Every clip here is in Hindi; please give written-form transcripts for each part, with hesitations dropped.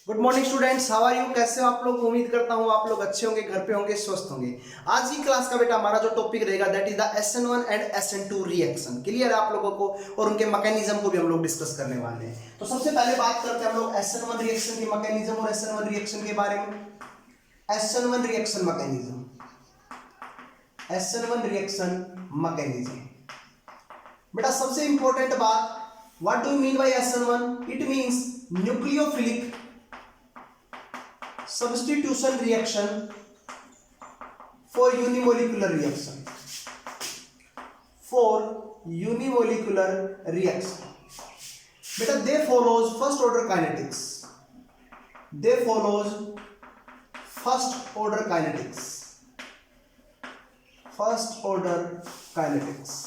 Good morning students, how are you? कैसे हो आप लोग? उम्मीद करता हूँ आप लोग अच्छे होंगे, घर पे होंगे, स्वस्थ होंगे। आज की क्लास का बेटा हमारा जो टॉपिक रहेगा that is the SN1 and SN2 reaction. Clear है आप लोगों को? और उनके मैकेनिज्म को भी हम लोग डिस्कस करने वाले हैं। तो सबसे पहले बात करते हैं हम लोग SN1 रिएक्शन के मैकेनिज्म और SN1 रिएक्शन के बारे में। SN1 reaction mechanism, SN1 reaction mechanism. बेटा सबसे इंपॉर्टेंट बात, what do you mean by SN1? It means nucleophilic substitution reaction for unimolecular reaction, for unimolecular reaction. beta they follows first order kinetics, they follows first order kinetics, first order kinetics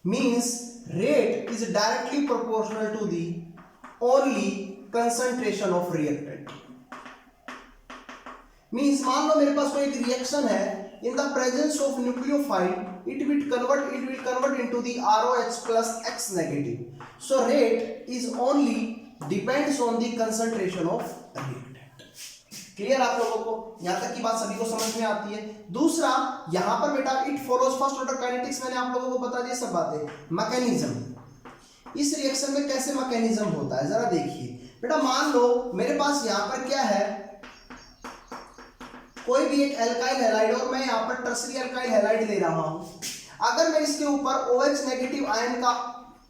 means rate is directly proportional to the only concentration of reactant. Means मान लो मेरे पास कोई एक रिएक्शन है, in the presence of nucleophile it will convert into the ROH plus X negative. So rate is only depends on the concentration of reactant. Clear आप लोगों को? यहां तक की बात सभी को समझ में आती है. दूसरा यहां पर बेटा it follows first order kinetics, मैंने आप लोगों को बता दिया सब बातें. मैकेनिज्म, इस रिएक्शन में कैसे मैकेनिज्म होता है जरा देखिए. बेटा मान लो मेरे पास यहां पर क्या है, कोई भी एक एल्काइल हैलाइड और मैं यहाँ पर टर्सरी एल्काइल हैलाइड ले रहा हूँ. अगर मैं इसके ऊपर OH नेगेटिव आयन का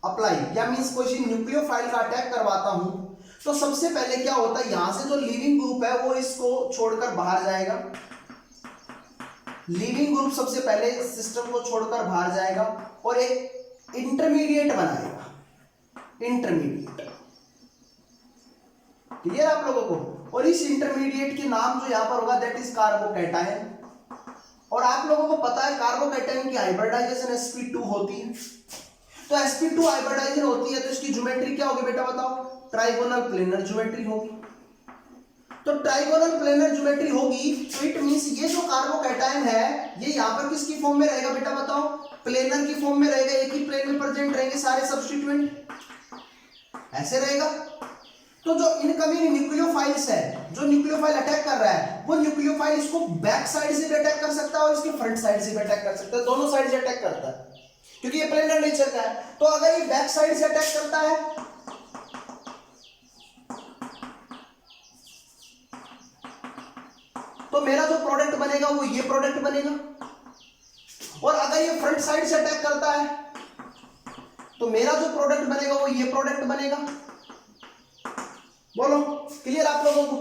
अप्लाई या मींस कोई न्यूक्लियोफाइल का अटैक करवाता हूँ, तो सबसे पहले क्या होता है, यहाँ से जो लीविंग ग्रुप है वो इसको छोड़कर बाहर जाएगा. लीविंग ग्रुप सबसे पहले सिस्टम को छोड़कर बाहर जाएगा और एक इंटरमीडिएट बनाएगा. इंटरमीडिएट क्लियर आप लोगों को? और इस इंटरमीडिएट के नाम जो यहां पर होगा दैट इज कार्बोकैटायन. और आप लोगों को पता है कार्बोकैटायन की हाइब्रिडाइजेशन sp2 होती है. तो sp2 हाइब्रिडाइजेशन होती है तो इसकी ज्योमेट्री क्या होगी बेटा बताओ? ट्राइगोनल प्लेनर ज्योमेट्री होगी. तो ट्राइगोनल प्लेनर ज्योमेट्री होगी तो इट मींस ये जो कार्बोकैटायन है ये यहां पर किसकी फॉर्म में रहेगा बेटा बताओ? प्लेनर की फॉर्म में रहेगा. एक ही प्लेन में प्रेजेंट रहेंगे सारे सब्स्टिट्यूएंट, ऐसे रहेगा. तो जो इनकमिंग न्यूक्लियोफाइल्स है, जो न्यूक्लियोफाइल अटैक कर रहा है वो न्यूक्लियोफाइल इसको बैक साइड से भी अटैक कर सकता है और इसके फ्रंट साइड से भी अटैक कर सकता है. दोनों साइड से अटैक करता है क्योंकि ये प्लेनर नेचर का है. तो अगर ये बैक साइड से अटैक करता है तो मेरा जो प्रोडक्ट बनेगा वो ये प्रोडक्ट बनेगा. और अगर ये फ्रंट साइड से अटैक करता है तो मेरा जो प्रोडक्ट बनेगा वो ये प्रोडक्ट बनेगा. बोलो क्लियर आप लोगों को?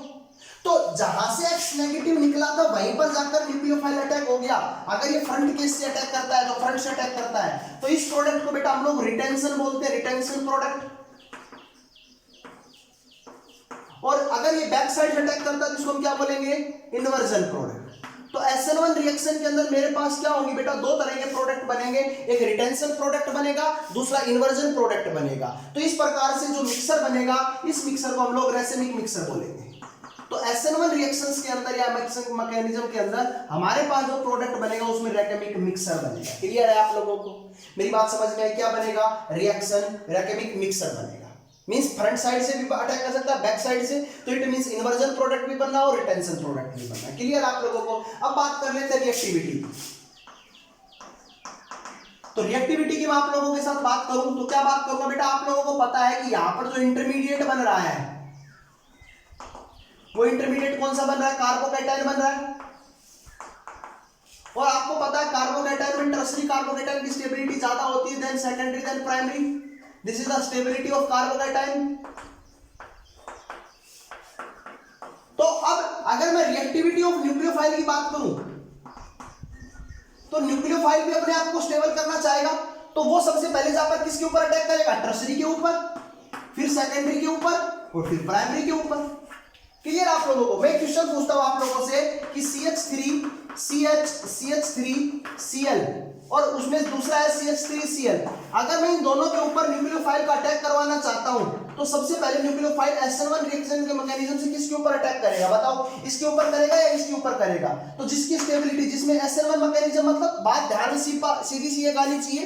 तो जहां से X नेगेटिव निकला था वहीं पर जाकर न्यूक्लियोफाइल अटैक हो गया. अगर ये फ्रंट केस से अटैक करता है तो फ्रंट से अटैक करता है तो इस प्रोडक्ट को बेटा हम लोग रिटेंशन बोलते हैं, रिटेंशन प्रोडक्ट. और अगर ये बैक साइड से अटैक करता है तो इसको हम क्या बोलेंगे? Inversion product. तो SN1 रिएक्शन के अंदर मेरे पास क्या होंगे बेटा? दो तरह के प्रोडक्ट बनेंगे, एक रिटेंशन प्रोडक्ट बनेगा, दूसरा इन्वर्जन प्रोडक्ट बनेगा. तो इस प्रकार से जो मिक्सर बनेगा इस मिक्सर को हम लोग रेसिमिक मिक्सर बोलेंगे. तो SN1 रिएक्शंस के अंदर या मैकेनिज्म के अंदर हमारे पास जो प्रोडक्ट बनेगा उसमें रेकेमिक मिक्सर बनेगा. क्लियर है आप लोगों को? मेरी बात समझ में आई? क्या बनेगा? रिएक्शन रेकेमिक मिक्सर बनेगा. मींस फ्रंट साइड से भी अटैक कर सकता है, बैक साइड से. तो इट मींस इन्वर्जन प्रोडक्ट भी बनना और रिटेंशन प्रोडक्ट भी बनना. क्लियर आप लोगों को? अब बात कर लेते हैं रिएक्टिविटी. तो रिएक्टिविटी की मैं आप लोगों के साथ बात करूं तो क्या बात करूंगा बेटा? आप लोगों को पता है कि यहां पर जो इंटरमीडिएट बन रहा है वो इंटरमीडिएट कौन सा बन रहा है? कार्बोकैटायन बन रहा है. और आपको पता है कार्बोकैटायन में टर्सरी कार्बोकैटायन की स्टेबिलिटी ज्यादा होती है than secondary than primary. This is the stability of carbocation. तो अब अगर मैं रिएक्टिविटी ऑफ न्यूक्लियोफाइल की बात करूं तो न्यूक्लियोफाइल भी अपने आप को स्टेबल करना चाहेगा तो वो सबसे पहले जाकर किसके ऊपर अटैक करेगा? टर्सरी के ऊपर, फिर सेकेंडरी के ऊपर और फिर प्राइमरी के ऊपर. क्लियर आप लोगों को? मैं क्वेश्चन पूछता हूं आप लोगों से कि CH3Cl और उसमें दूसरा है CH3Cl. अगर मैं इन दोनों के ऊपर न्यूक्लियोफाइल का अटैक करवाना चाहता हूं तो सबसे पहले न्यूक्लियोफाइल SN1 रिएक्शन के मैकेनिज्म से किसके ऊपर अटैक करेगा बताओ? इसके ऊपर करेगा या इसके ऊपर करेगा? तो जिसकी स्टेबिलिटी, जिसमें SN1 मैकेनिज्म, मतलब बात ध्यान से सीधी सी ये गानी चाहिए,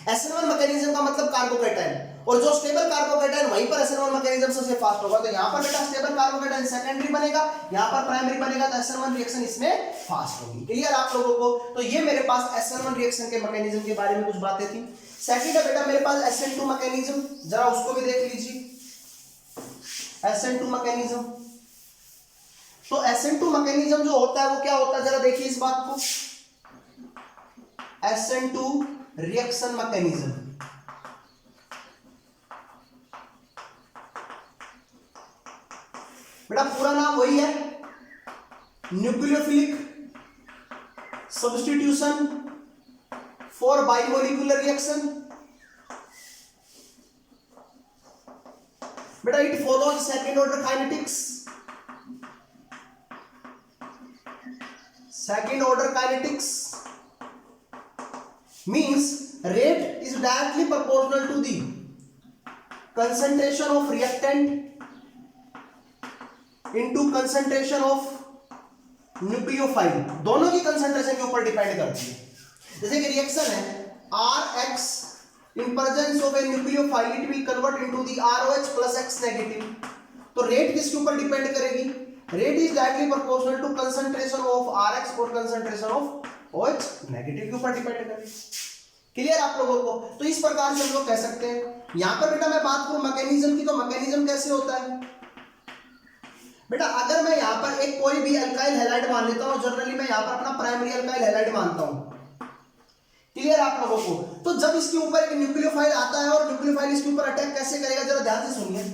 SN1 मैकेनिज्म का मतलब कार्बोकैटायन, और जो स्टेबल कार्बोकैटायन वहीं पर SN1 मैकेनिज्म सबसे फास्ट होगा। तो यहाँ पर बेटा स्टेबल कार्बोकेटायन सेकेंडरी बनेगा, यहाँ पर प्राइमरी बनेगा, तो SN1 रिएक्शन इसमें फास्ट होगी। क्लियर आप लोगों को? तो ये मेरे पास SN1 रिएक्शन के मैकेनिज्म के बारे में कुछ बातें थी। सेकंड है बेटा मेरे पास SN2 मैकेनिज्म, जरा उसको भी देख लीजिए। SN2 मैकेनिज्म, तो SN2 मैकेनिज्म जो होता है वो क्या होता है, जरा देखिए इस बात को। SN2 रिएक्शन मैकेनिज्म, बेटा पूरा नाम वही है, न्यूक्लियोफिलिक सब्स्टिट्यूशन फॉर बाइमोलिकुलर रिएक्शन। बेटा it follows second order kinetics, second order kinetics means rate is directly proportional to the concentration of reactant into concentration of nucleophile, दोनों की कंसेंट्रेशन के ऊपर डिपेंड करती है। जैसे कि रिएक्शन है Rx in presence of a nucleophile it will convert into the ROH plus X negative, तो रेट किसके ऊपर डिपेंड करेगी, rate is directly proportional to concentration of Rx और कंसंट्रेशन ऑफ OH नेगेटिव के ऊपर डिपेंड करेगी। क्लियर आप लोगों को? तो इस प्रकार से हम लोग कह सकते हैं। यहां पर बेटा मैं बात करूं मैकेनिज्म की, तो मैकेनिज्म कैसे होता है बेटा, अगर मैं यहां पर एक कोई भी अल्काइल हैलाइड मान लेता हूं, जनरली मैं यहां पर अपना प्राइमरी अल्काइल हैलाइड मानता हूं। क्लियर आप लोगों को? तो जब इसके ऊपर एक न्यूक्लियोफाइल आता है और न्यूक्लियोफाइल इसके ऊपर अटैक कैसे करेगा, जरा ध्यान से सुनिए।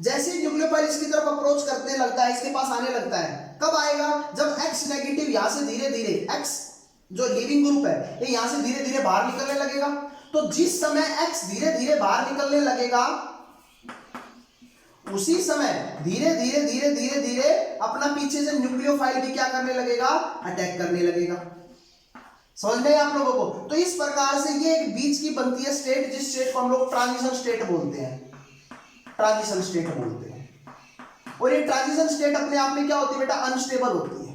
जैसे ही न्यूक्लियोफाइल इसकी तरफ अप्रोच करने लगता है, इसके पास आने लगता है, कब आएगा, जब X नेगेटिव यहां से धीरे धीरे X जो लिविंग ग्रुप है ये यहां से धीरे धीरे बाहर निकलने लगेगा। तो जिस समय X धीरे धीरे बाहर निकलने लगेगा उसी समय धीरे धीरे धीरे धीरे धीरे अपना पीछे से न्यूक्लियोफाइल भी क्या करने लगेगा, अटैक करने लगेगा। समझ में आप लोगों को? तो इस प्रकार से ये एक बीच की बनती है स्टेट, जिस स्टेट को हम लोग ट्रांजिशन स्टेट बोलते हैं, ट्रांजिशन स्टेट बोलते हैं। और ये ट्रांजिशन स्टेट अपने आप में क्या होती है बेटा, अनस्टेबल होती है,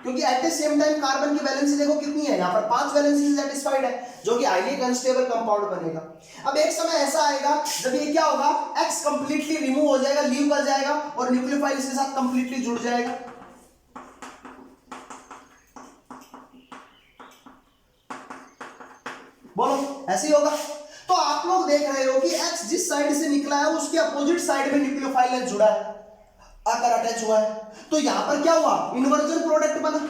क्योंकि at the same time carbon की वैलेंसी देखो कितनी है, यहाँ पर 5 वैलेंसी सेटिस्फाइड है, जो कि हाईली अनस्टेबल कंपाउंड बनेगा। अब एक समय ऐसा आएगा जब ये क्या होगा, X कंप्लीटली रिमूव हो जाएगा, लीव कर जाएगा और न्यूक्लियोफाइल इसके साथ कंप्लीटली जुड़ जाएगा। बोलो ऐसे ही होगा? तो आप लोग देख रहे हो कि X जिस साइड से निकला है उसके अपोजिट साइड में न्यूक्लियोफाइल जुड़ा है, आकर अटैच हुआ है। तो यहां पर क्या हुआ, इन्वर्जन प्रोडक्ट बना,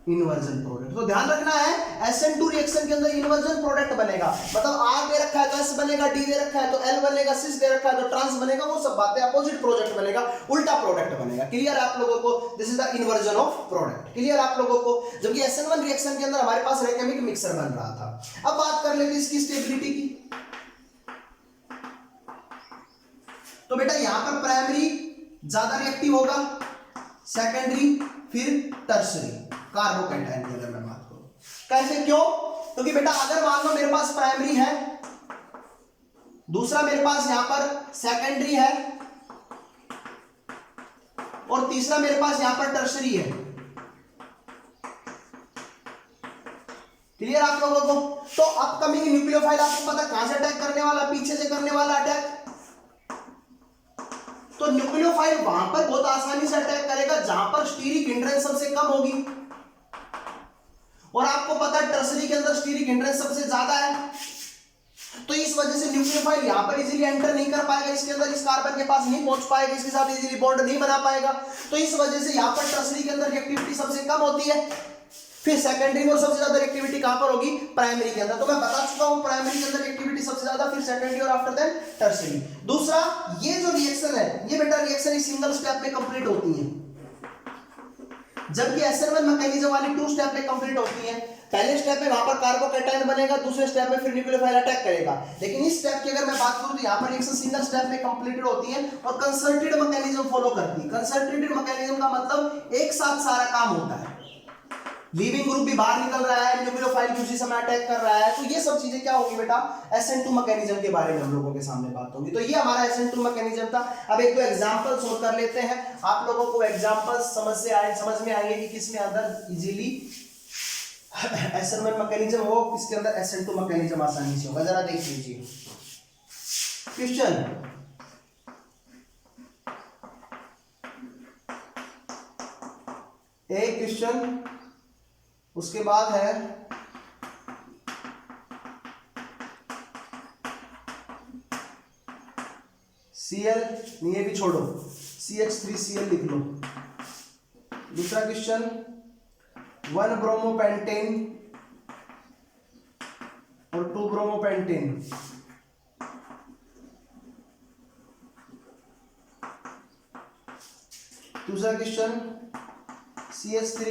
इन्वर्जन प्रोडक्ट। तो ध्यान रखना है SN2 रिएक्शन के अंदर इन्वर्जन प्रोडक्ट बनेगा, मतलब R दे रखा है तो S बनेगा, D दे रखा है तो L बनेगा, cis दे रखा है तो ट्रांस बनेगा, वो सब बातें अपोजिट प्रोडक्ट बनेगा, उल्टा प्रोडक्ट बनेगा। क्लियर आप लोगों को? This is the inversion of product. Clear आप लोगों को? जबकि SN1 रिएक्शन के अंदर हमारे पास रेकेमिक मिक्सर बन रहा था। अब बात कर लेते हैं इसकी स्टेबिलिटी की। तो बेटा यहां पर प्राइमरी ज्यादा रिएक्टिव होगा, सेकेंडरी फिर टर्सरी कार्बोकेटायन की अगर मैं बात करूं। कैसे, क्यों? क्योंकि बेटा अगर मान लो मेरे पास प्राइमरी है, दूसरा मेरे पास यहां पर सेकेंडरी है और तीसरा मेरे पास यहां पर टर्सरी है। क्लियर आप लोगों को? तो अपकमिंग न्यूक्लियोफाइल आपको पता कहां से अटैक करने वाला, पीछे से करने वाला अटैक। तो न्यूक्लियोफाइल वहां पर बहुत आसानी से अटैक करेगा जहां पर स्टीरिक हिंड्रेंस सबसे कम होगी, और आपको पता है टर्सरी के अंदर स्टीरिक हिंड्रेंस सबसे ज्यादा है। तो इस वजह से न्यूक्लियोफाइल यहां पर इजीली एंटर नहीं कर पाएगा, इसके अंदर इस कार्बन के पास नहीं पहुंच पाएगा, इसके साथ इजीली बॉन्ड नहीं बना पाएगा। तो इस वजह से यहां पर टर्सरी के अंदर रिएक्टिविटी सबसे कम होती है। फिर सेकेंडरी में सबसे ज्यादा एक्टिविटी कहां पर होगी, प्राइमरी के अंदर। तो मैं बता चुका हूं प्राइमरी के अंदर एक्टिविटी सबसे ज्यादा, फिर सेकेंडरी और आफ्टर दैट टर्सरी। दूसरा, ये जो रिएक्शन है ये बेटा रिएक्शन इस सिंगल स्टेप में कंप्लीट होती है, जबकि SN1 मैकेनिज्म वाली 2 स्टेप में कंप्लीट होती है। पहले स्टेप में वहां पर कार्बोकेटायन बनेगा, दूसरे स्टेप में फिर न्यूक्लियोफाइल अटैक करेगा। लेकिन इस स्टेप की अगर मैं बात करूं तो यहां पर रिएक्शन सिंगल स्टेप में कंप्लीटेड होती है और कंसंट्रेटेड मैकेनिज्म फॉलो करती है। कंसंट्रेटेड मैकेनिज्म का मतलब एक साथ सारा काम होता है, लीविंग ग्रुप भी बाहर निकल रहा है, न्यूक्लियोफाइल भी उसी समय अटैक कर रहा है। तो ये सब चीजें क्या होगी बेटा, SN2 मैकेनिज्म के बारे में हम लोगों के सामने बात होगी। तो ये हमारा SN2 मैकेनिज्म था। अब एक दो एग्जांपल सोल्व कर लेते हैं, आप लोगों को एग्जांपल समझ में आएंगे कि किसमें अंदर इजीली SN1 मैकेनिज्म हो, किसके अंदर SN2 मैकेनिज्म आसानी से होगा। जरा देख लीजिए, क्वेश्चन एक क्वेश्चन, उसके बाद है Cl, ये भी छोड़ो, CH3Cl लिख लो। दूसरा क्वेश्चन 1 ब्रोमोपेंटेन और 2 ब्रोमोपेंटेन। दूसरा question CH3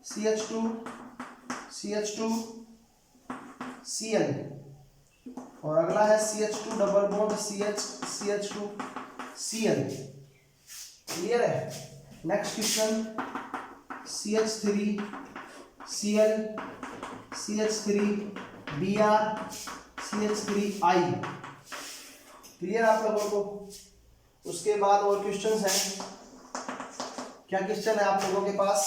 CH2 CH2 Cl और अगला है CH2 double bond CH2 Cl। Clear है? Next question CH3 Cl CH3 Br CH3I। Clear आप लोगों को? उसके बाद और क्वेश्चंस हैं। क्या क्वेश्चन है आप लोगों के पास?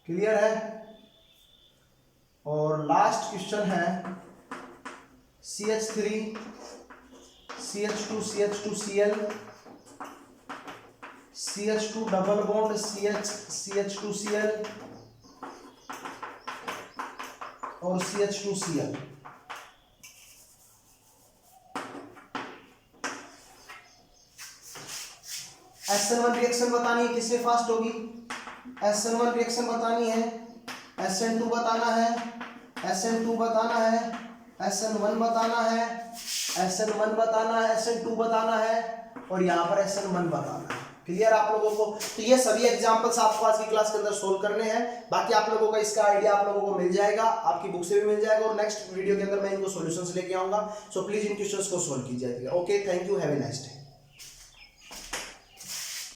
क्लियर है? और लास्ट क्वेश्चन है CH3 CH2 CH2Cl CH2 double bond CH2Cl और CH2Cl। SN1 रिएक्शन बतानी है, किसमें फास्ट होगी? SN1 रिएक्शन बतानी है, SN2 बताना है, SN2 बताना है, SN1 बताना है, SN1 बताना है, SN2 बताना है और यहाँ पर SN1 बताना है। क्लियर आप लोगों को? तो ये सभी एग्जांपल्स आपको आज की क्लास के अंदर सोल्व करने हैं। बाकी आप लोगों का इसका आइडिया आप लोगों को मिल जाएगा, आपकी बुक से भी मिल जाएगा और नेक्स्ट वीडियो के अंदर मैं इनको सॉल्यूशंस लेके आऊंगा। सो प्लीज इन क्वेश्चंस को सोल्व कीजिए। Okay, thank you, have a nice day.